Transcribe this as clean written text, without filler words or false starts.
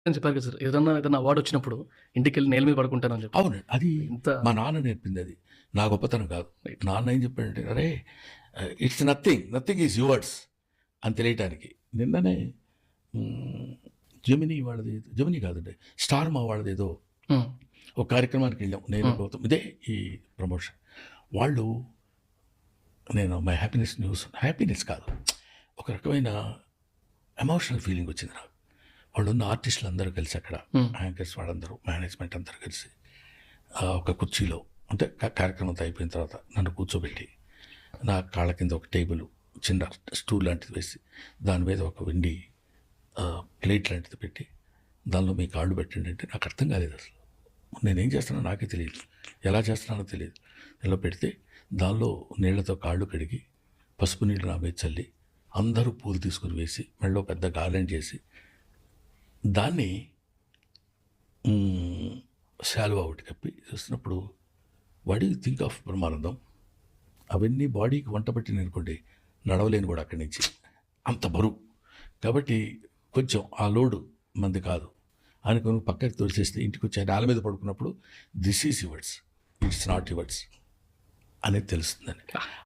అని చెప్పారు కదా సార్. ఏదన్నా అవార్డ్ వచ్చినప్పుడు ఇంటికెళ్ళి నేల మీద పడుకుంటానని చెప్పి. అవునండి. అది ఇంత మా నాన్న నేర్పింది అది. నా గొప్పతనం కాదు. రైట్. నాన్న ఏం చెప్పాడంటే, "అరే! It's nothing. Nothing is yours" అని తెలియటానికి. నిన్ననే జెమినీ వాళ్ళది జెమినీ కాదండి. స్టార్ మా వాళ్ళదేదో హ్మ్. ఒక కార్యక్రమానికి వెళ్ళాం. నేను గౌతమ్ ఇదే ఈ ప్రమోషన్. వాళ్ళు నేను మై హ్యాపీనెస్ న్యూస్ హ్యాపీనెస్ కాదు. ఒక రకమైన ఎమోషనల్ ఫీలింగ్ వచ్చింది నాకు. వాళ్ళున్న ఆర్టిస్టులు అందరూ కలిసి అక్కడ యాంకర్స్ వాళ్ళందరూ మేనేజ్మెంట్ అందరూ కలిసి ఒక కుర్చీలో అంటే కార్యక్రమం అంతా అయిపోయిన తర్వాత నన్ను కూర్చోబెట్టి నా కాళ్ళ కింద ఒక టేబుల్ చిన్న స్టూల్ లాంటిది వేసి దాని మీద ఒక వెండి ప్లేట్ లాంటిది పెట్టి దానిలో మీ కాళ్ళు పెట్టండి అంటే నాకు అర్థం కాలేదు అసలు. నేనేం చేస్తున్నానో నాకే తెలియదు, ఎలా చేస్తున్నానో తెలియదు. ఇలా పెడితే దానిలో నీళ్లతో కాళ్ళు కడిగి పసుపు నీళ్ళు నా మీద చల్లి అందరూ పూలు తీసుకుని వేసి మెడలో పెద్ద గార్లెండ్ చేసి దాన్ని శాలువా ఒకటి కప్పి చూస్తున్నప్పుడు వాడి థింక్ ఆఫ్ బ్రహ్మానందం అవన్నీ బాడీకి వంట పట్టిన అనుకోండి నడవలేను కూడా అక్కడి నుంచి అంత బరువు. కాబట్టి కొంచెం ఆ లోడు మంది కాదు అనుకుని పక్కకి తోసేస్తే ఇంటికి వచ్చి నేల మీద పడుకున్నప్పుడు this is yours, it's not yours అనేది తెలుస్తుందని.